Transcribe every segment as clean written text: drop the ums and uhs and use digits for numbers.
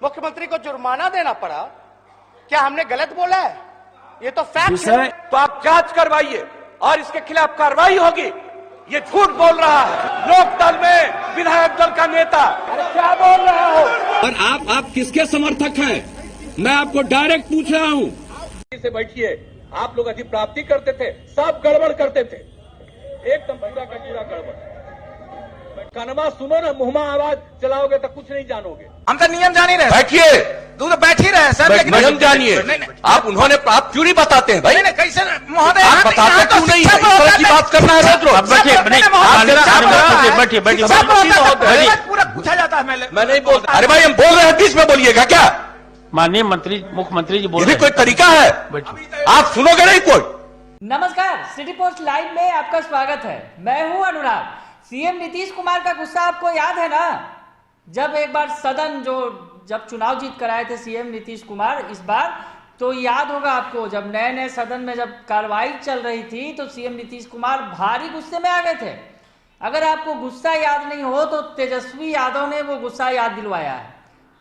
मुख्यमंत्री को जुर्माना देना पड़ा। क्या हमने गलत बोला है? ये तो फैक्ट है। तो आप जांच करवाइए और इसके खिलाफ कार्रवाई होगी। ये झूठ बोल रहा है लोकदल में विधायक दल का नेता। अरे क्या बोल रहा हो? और आप किसके समर्थक हैं? मैं आपको डायरेक्ट पूछ रहा हूं। से बैठिए, आप लोग अधिप्राप्ति करते थे, सब गड़बड़ करते थे, एकदम पूरा का पूरा गड़बड़। कनमा सुनो ना, मुंह में आवाज चलाओगे तो कुछ नहीं जानोगे। हम तो नियम जान ही रहे। बैठिए, तू तो बैठ ही रहे सर। नियम जानिए। आप आप क्यों नहीं बताते हैं भाई? नहीं कैसे महोदय आप बताते क्यों नहीं है? इस तरह की बात करना है रोज रोज। बैठिए, पूरा पूछा जाता है। मैं नहीं बोलता। अरे भाई हम बोल रहे हैं, बीच में बोलिएगा क्या? माननीय मंत्री मुख्यमंत्री जी बोल ये भी कोई तरीका है? आप सुनोगे नहीं कोई? नमस्कार, सिटी पोस्ट लाइव में आपका स्वागत है। मैं हूं अनुराग। सीएम नीतीश कुमार का गुस्सा आपको याद है ना? जब एक बार सदन जब चुनाव जीत कर आए थे सीएम नीतीश कुमार इस बार, तो याद होगा आपको, जब नए नए सदन में जब कार्रवाई चल रही थी तो सीएम नीतीश कुमार भारी गुस्से में आ गए थे। अगर आपको गुस्सा याद नहीं हो तो तेजस्वी यादव ने वो गुस्सा याद दिलवाया है,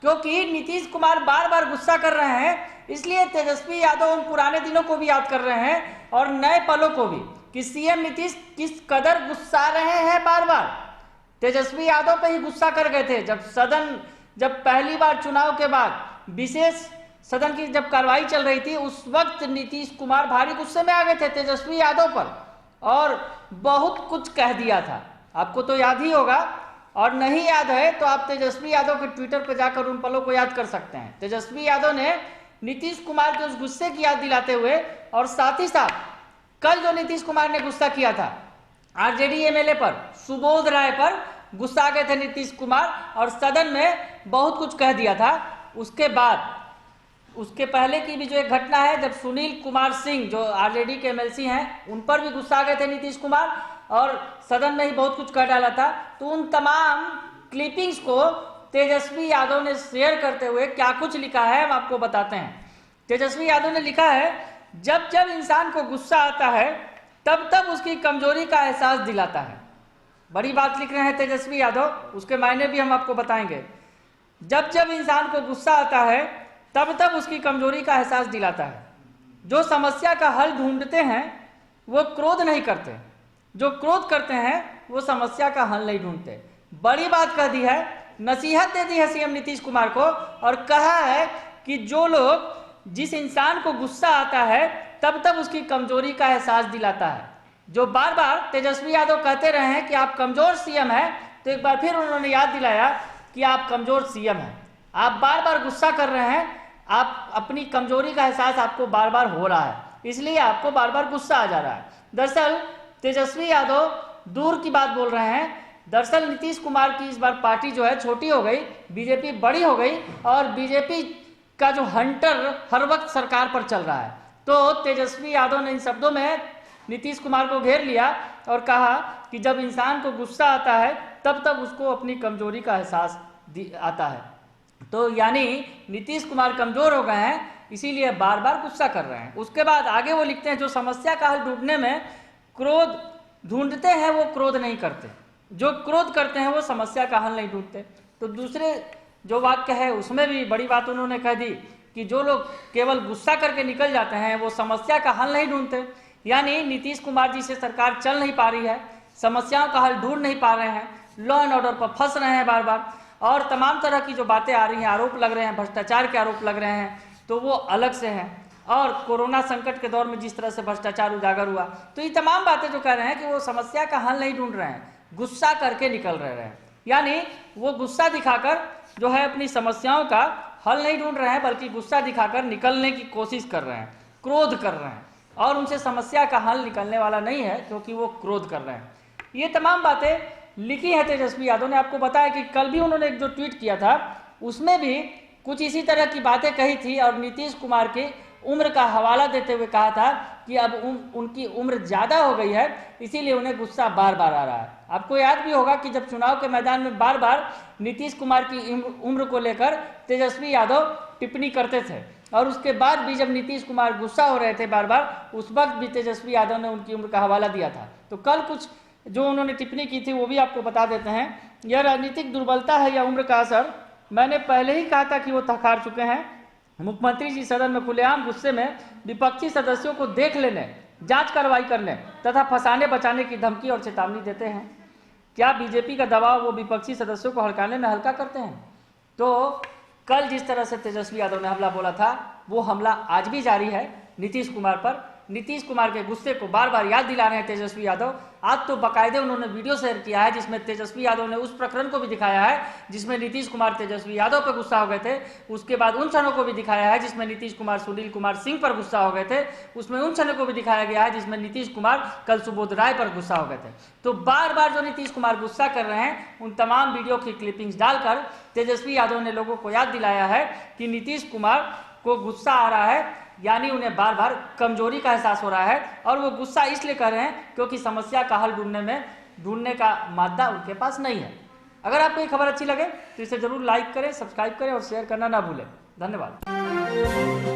क्योंकि नीतीश कुमार बार बार गुस्सा कर रहे हैं, इसलिए तेजस्वी यादव उन पुराने दिनों को भी याद कर रहे हैं और नए पलों को भी, कि सीएम नीतीश किस कदर गुस्सा रहे हैं। बार बार तेजस्वी यादव पे ही गुस्सा कर गए थे जब पहली बार चुनाव के बाद विशेष सदन की जब कार्रवाई चल रही थी, उस वक्त नीतीश कुमार भारी गुस्से में आ गए थे तेजस्वी यादव पर और बहुत कुछ कह दिया था। आपको तो याद ही होगा, और नहीं याद है तो आप तेजस्वी यादव के ट्विटर पर जाकर उन पलों को याद कर सकते हैं। तेजस्वी यादव ने नीतीश कुमार के उस गुस्से की याद दिलाते हुए, और साथ ही साथ कल जो नीतीश कुमार ने गुस्सा किया था आरजेडी एमएलए पर, सुबोध राय पर गुस्सा आ गए थे नीतीश कुमार और सदन में बहुत कुछ कह दिया था। उसके बाद उसके पहले की भी जो एक घटना है, जब सुनील कुमार सिंह जो आरजेडी के एमएलसी हैं, उन पर भी गुस्सा आ गए थे नीतीश कुमार और सदन में ही बहुत कुछ कह डाला था। तो उन तमाम क्लिपिंग्स को तेजस्वी यादव ने शेयर करते हुए क्या कुछ लिखा है हम आपको बताते हैं। तेजस्वी यादव ने लिखा है, जब जब इंसान को गुस्सा आता है तब तब उसकी कमजोरी का एहसास दिलाता है। बड़ी बात लिख रहे हैं तेजस्वी यादव, उसके मायने भी हम आपको बताएंगे। जब जब इंसान को गुस्सा आता है तब तब उसकी कमजोरी का एहसास दिलाता है। जो समस्या का हल ढूंढते हैं वो क्रोध नहीं करते, जो क्रोध करते हैं वो समस्या का हल नहीं ढूंढते। बड़ी बात कह दी है, नसीहत दे दी है सीएम नीतीश कुमार को और कहा है कि जिस इंसान को गुस्सा आता है तब तब उसकी कमजोरी का एहसास दिलाता है। जो बार बार तेजस्वी यादव कहते रहे हैं कि आप कमजोर सीएम हैं, तो एक बार फिर उन्होंने याद दिलाया कि आप कमजोर सीएम हैं। आप बार बार गुस्सा कर रहे हैं, आप अपनी कमजोरी का एहसास आपको बार बार हो रहा है, इसलिए आपको बार बार गुस्सा आ जा रहा है। दरअसल तेजस्वी यादव दूर की बात बोल रहे हैं। दरअसल नीतीश कुमार की इस बार पार्टी जो है छोटी हो गई, बीजेपी बड़ी हो गई और बीजेपी का जो हंटर हर वक्त सरकार पर चल रहा है। तो तेजस्वी यादव ने इन शब्दों में नीतीश कुमार को घेर लिया और कहा कि जब इंसान को गुस्सा आता है तब तब उसको अपनी कमजोरी का एहसास आता है। तो यानी नीतीश कुमार कमजोर हो गए हैं, इसीलिए बार बार गुस्सा कर रहे हैं। उसके बाद आगे वो लिखते हैं, जो समस्या का हल ढूंढने में क्रोध ढूंढते हैं वो क्रोध नहीं करते, जो क्रोध करते हैं वो समस्या का हल नहीं ढूंढते। तो दूसरे जो वाक्य है उसमें भी बड़ी बात उन्होंने कह दी कि जो लोग केवल गुस्सा करके निकल जाते हैं वो समस्या का हल नहीं ढूंढते। यानी नीतीश कुमार जी से सरकार चल नहीं पा रही है, समस्याओं का हल ढूंढ नहीं पा रहे हैं, लॉ एंड ऑर्डर पर फंस रहे हैं बार बार, और तमाम तरह की जो बातें आ रही हैं, आरोप लग रहे हैं, भ्रष्टाचार के आरोप लग रहे हैं, तो वो अलग से हैं। और कोरोना संकट के दौर में जिस तरह से भ्रष्टाचार उजागर हुआ, तो ये तमाम बातें जो कह रहे हैं कि वो समस्या का हल नहीं ढूंढ रहे हैं, गुस्सा करके निकल रहे हैं। यानी वो गुस्सा दिखाकर जो है अपनी समस्याओं का हल नहीं ढूंढ रहे हैं, बल्कि गुस्सा दिखाकर निकलने की कोशिश कर रहे हैं, क्रोध कर रहे हैं, और उनसे समस्या का हल निकलने वाला नहीं है क्योंकि वो क्रोध कर रहे हैं। ये तमाम बातें लिखी है तेजस्वी यादव ने। आपको बताया कि कल भी उन्होंने एक जो ट्वीट किया था उसमें भी कुछ इसी तरह की बातें कही थी और नीतीश कुमार की उम्र का हवाला देते हुए कहा था कि अब उनकी उम्र ज़्यादा हो गई है, इसीलिए उन्हें गुस्सा बार बार आ रहा है। आपको याद भी होगा कि जब चुनाव के मैदान में बार बार नीतीश कुमार की उम्र को लेकर तेजस्वी यादव टिप्पणी करते थे, और उसके बाद भी जब नीतीश कुमार गुस्सा हो रहे थे बार बार, उस वक्त भी तेजस्वी यादव ने उनकी उम्र का हवाला दिया था। तो कल कुछ जो उन्होंने टिप्पणी की थी वो भी आपको बता देते हैं। यह राजनीतिक दुर्बलता है या उम्र का असर, मैंने पहले ही कहा था कि वो थक हार चुके हैं। मुख्यमंत्री जी सदन में खुलेआम गुस्से में विपक्षी सदस्यों को देख लेने, जांच कार्रवाई करने तथा फंसाने बचाने की धमकी और चेतावनी देते हैं। क्या बीजेपी का दबाव वो विपक्षी सदस्यों को हड़काने में हल्का करते हैं? तो कल जिस तरह से तेजस्वी यादव ने हमला बोला था, वो हमला आज भी जारी है नीतीश कुमार पर। नीतीश कुमार के गुस्से को बार बार याद दिला रहे हैं तेजस्वी यादव। आज तो बाकायदे उन्होंने वीडियो शेयर किया है जिसमें तेजस्वी यादव ने उस प्रकरण को भी दिखाया है जिसमें नीतीश कुमार तेजस्वी यादव पर गुस्सा हो गए थे। उसके बाद उन क्षणों को भी दिखाया है जिसमें नीतीश कुमार सुनील कुमार सिंह पर गुस्सा हो गए थे। उसमें उन क्षणों को भी दिखाया गया है जिसमें नीतीश कुमार कल सुबोध राय पर गुस्सा हो गए थे। तो बार बार जो नीतीश कुमार गुस्सा कर रहे हैं, उन तमाम वीडियो की क्लिपिंग्स डालकर तेजस्वी यादव ने लोगों को याद दिलाया है कि नीतीश कुमार को गुस्सा आ रहा है, यानी उन्हें बार बार कमजोरी का एहसास हो रहा है। और वो गुस्सा इसलिए कर रहे हैं क्योंकि समस्या का हल ढूंढने का मादा उनके पास नहीं है। अगर आपको ये खबर अच्छी लगे तो इसे जरूर लाइक करें, सब्सक्राइब करें और शेयर करना ना भूलें। धन्यवाद।